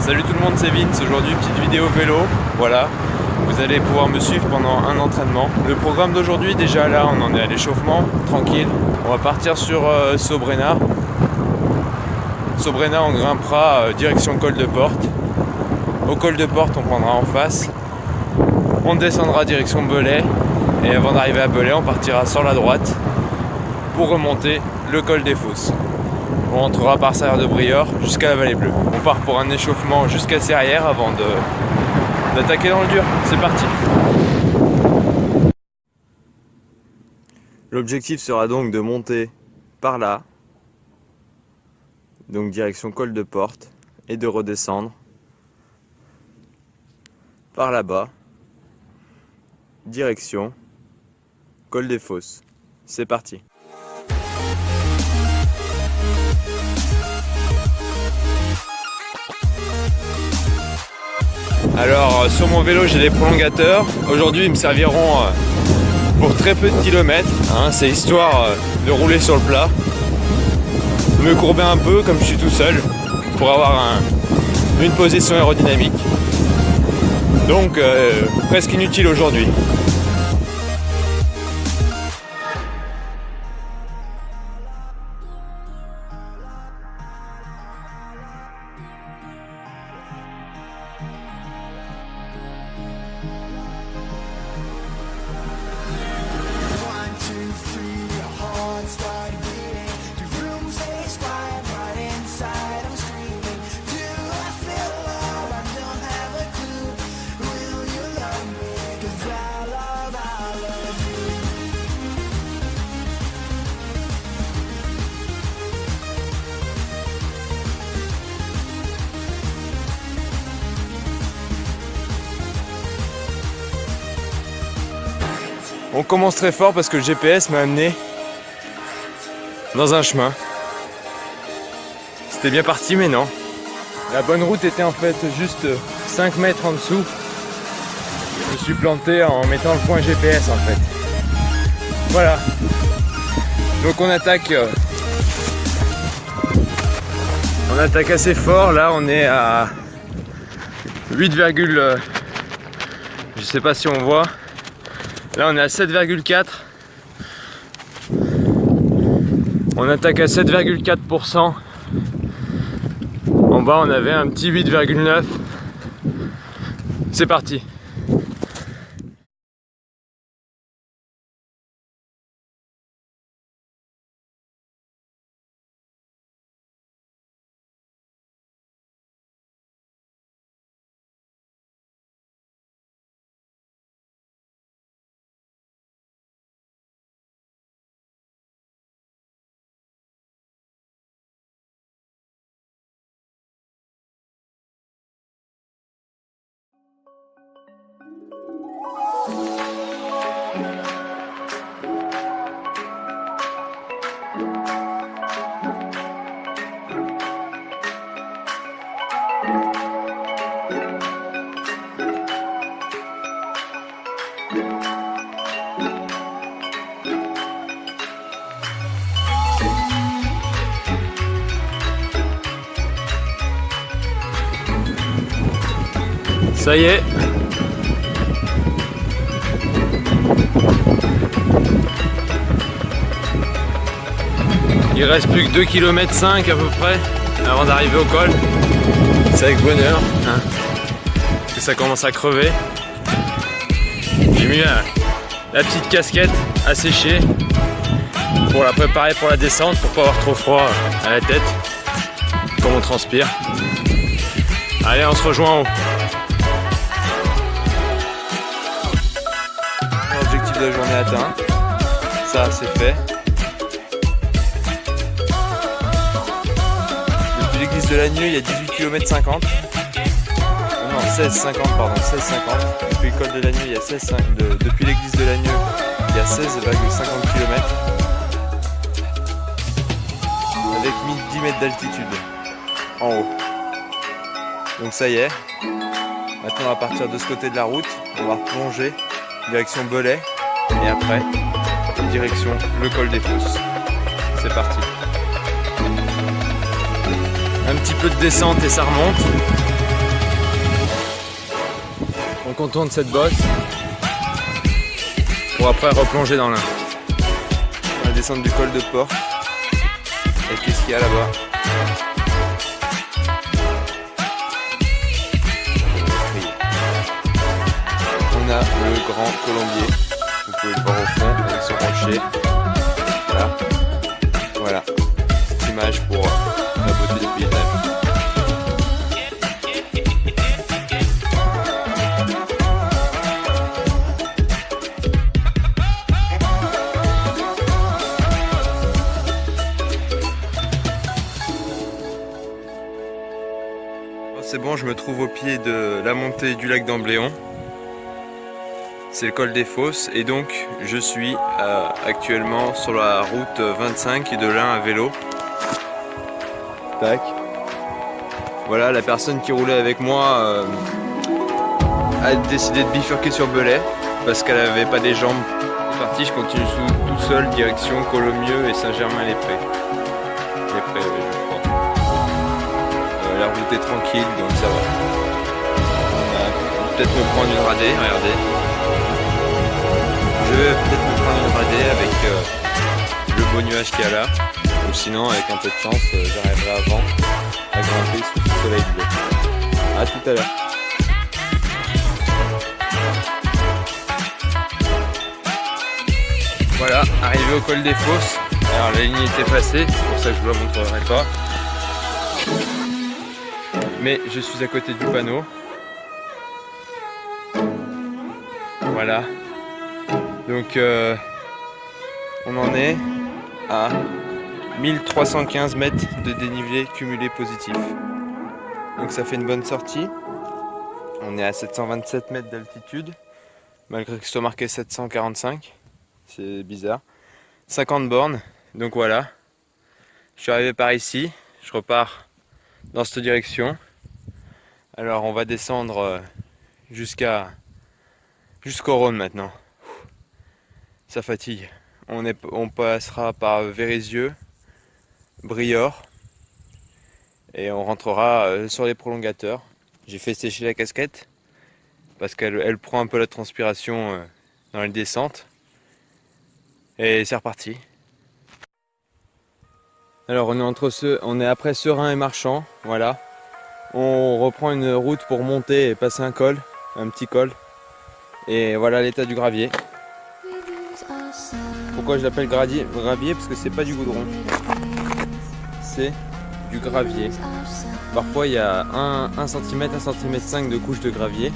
Salut tout le monde, c'est Vince. Aujourd'hui, petite vidéo vélo. Voilà, vous allez pouvoir me suivre pendant un entraînement. Le programme d'aujourd'hui, déjà là, on en est à l'échauffement, tranquille. On va partir sur Sobrena. Sobrena, on grimpera direction col de Porte. Au col de Porte, on prendra en face. On descendra direction Belay. Et avant d'arriver à Belay, on partira sur la droite pour remonter le col des Fosses. On rentrera par Serre de Briord jusqu'à la Vallée Bleue. On part pour un échauffement jusqu'à Serrières avant d'attaquer dans le dur. C'est parti. L'objectif sera donc de monter par là, donc direction col de Porte, et de redescendre par là-bas, direction col des Fosses. C'est parti. Alors sur mon vélo j'ai des prolongateurs. Aujourd'hui ils me serviront pour très peu de kilomètres, hein. C'est histoire de rouler sur le plat, me courber un peu comme je suis tout seul pour avoir une position aérodynamique. Donc presque inutile aujourd'hui. On commence très fort parce que le GPS m'a amené dans un chemin. C'était bien parti mais non. La bonne route était en fait juste 5 mètres en dessous. Je me suis planté en mettant le point GPS en fait. Voilà. Donc on attaque assez fort. Là on est à 8, je sais pas si on voit. Là on est à 7,4. On attaque à 7,4%. En bas on avait un petit 8,9. C'est parti. Ça y est. Il reste plus que 2,5 km à peu près avant d'arriver au col. C'est avec bonheur, hein, parce que ça commence à crever. J'ai mis la petite casquette à sécher pour la préparer pour la descente, pour pas avoir trop froid à la tête comme on transpire. Allez, on se rejoint en haut. L'objectif de la journée atteint. Ça, c'est fait. Depuis l'église de Lagneux, il y a 18 km 50. Non, 16,50 pardon, 16,50. Depuis le col de Lagneux, il y a 16,50. Depuis l'église de Lagneux, il y a 16,50 km. Avec 1010 mètres d'altitude en haut. Donc ça y est. Maintenant, on va partir de ce côté de la route. On va plonger direction Belay. Et après, direction le col des Fosses. C'est parti. Un petit peu de descente et ça remonte. on contourne cette bosse pour après replonger dans l'Ain. On va descendre du col de Porte. Et qu'est-ce qu'il y a là-bas? On a le Grand Colombier. Vous pouvez le voir au fond avec son rocher. Voilà. Voilà. Cette image pour la beauté du paysage. C'est bon, je me trouve au pied de la montée du lac d'Ambléon. C'est le col des Fosses et donc je suis actuellement sur la route 25 et de l'Ain à vélo. Tac. Voilà, la personne qui roulait avec moi a décidé de bifurquer sur Belay parce qu'elle n'avait pas des jambes. C'est parti, je continue tout seul, direction Colomieux et Saint-Germain-les-Prés. Les Prés, je crois. La route est tranquille, donc ça va. On va peut-être me prendre une radée, regardez. Je vais peut-être me prendre une radée avec le beau nuage qu'il y a là. Ou sinon, avec un peu de chance, j'arriverai avant à grimper sous le soleil bleu. A tout à l'heure. Voilà, arrivé au col des Fosses. Alors la ligne est effacée, c'est pour ça que je ne vous la montrerai pas. Mais je suis à côté du panneau. Voilà. Donc on en est à 1315 mètres de dénivelé cumulé positif. Donc ça fait une bonne sortie. On est à 727 mètres d'altitude, malgré que ce soit marqué 745. C'est bizarre. 50 bornes. Donc voilà. Je suis arrivé par ici. Je repars dans cette direction. Alors on va descendre jusqu'au Rhône maintenant. Ça fatigue. On passera par Vérézieux, Briord et on rentrera sur les prolongateurs. J'ai fait sécher la casquette parce qu'elle prend un peu la transpiration dans les descentes. Et c'est reparti. Alors on est après Serein et Marchand, voilà. On reprend une route pour monter et passer un col, un petit col. Et voilà l'état du gravier. Pourquoi je l'appelle gravier? Parce que c'est pas du goudron. C'est du gravier. Parfois il y a 1 cm, 1,5 cm de couche de gravier.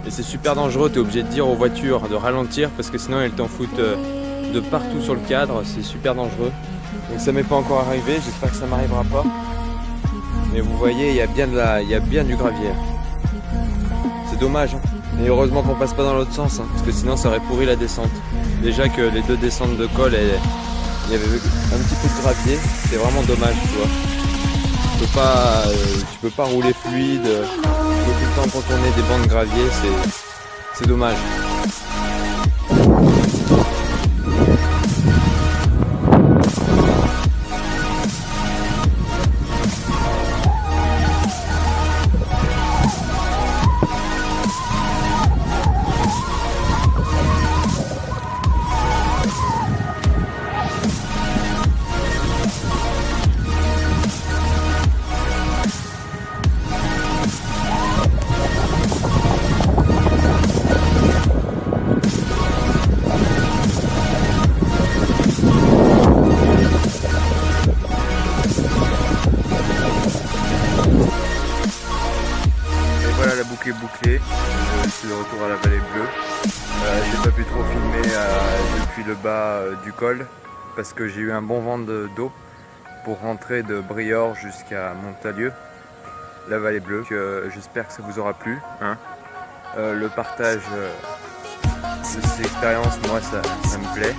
Et c'est super dangereux, tu es obligé de dire aux voitures de ralentir parce que sinon elles t'en foutent de partout sur le cadre, c'est super dangereux. Donc ça m'est pas encore arrivé, j'espère que ça m'arrivera pas. Mais vous voyez, il y a bien du gravier. C'est dommage. Hein. Et heureusement qu'on passe pas dans l'autre sens, hein, parce que sinon ça aurait pourri la descente. Déjà que les 2 descentes de col, il y avait un petit peu de gravier, c'est vraiment dommage, tu vois. Tu peux pas rouler fluide, tu peux tout le temps contourner des bancs de gravier, c'est dommage. Bouclé, je suis de retour à la vallée bleue. J'ai pas pu trop filmer depuis le bas du col parce que j'ai eu un bon vent d'eau pour rentrer de Briord jusqu'à Montalieu, la vallée bleue. J'espère que ça vous aura plu. Hein. Le partage de ces expériences, moi ça me plaît.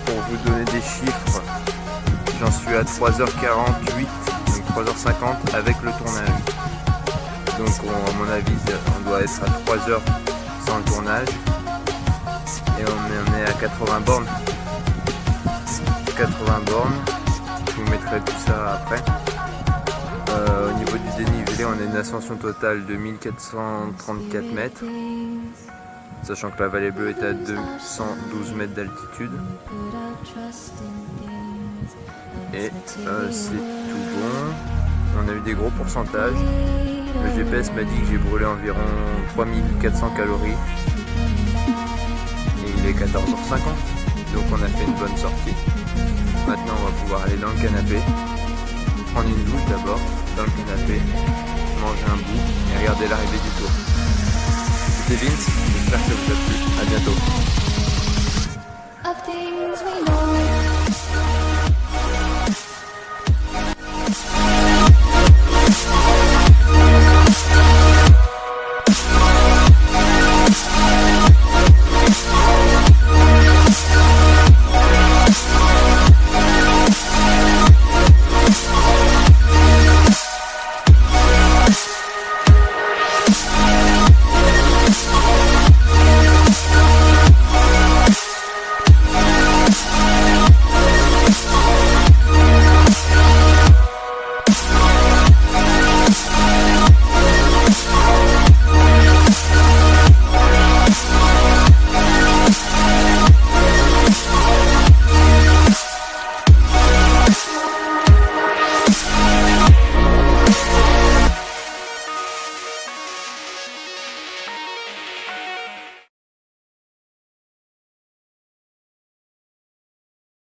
Pour vous donner des chiffres, j'en suis à 3h48, donc 3h50 avec le tournage. Donc à mon avis on doit être à 3 heures sans le tournage et on est à 80 bornes. 80 bornes, je vous mettrai tout ça après. Au niveau du dénivelé on est ascension totale de 1434 mètres, sachant que la vallée bleue est à 212 mètres d'altitude. Et c'est tout bon. On a eu des gros pourcentages. Le GPS m'a dit que j'ai brûlé environ 3400 calories. Et il est 14h50. Donc on a fait une bonne sortie. Maintenant on va pouvoir aller dans le canapé, prendre une douche d'abord dans le canapé, manger un bout et regarder l'arrivée du tour. C'était Vince, j'espère que ça vous a plu. À bientôt.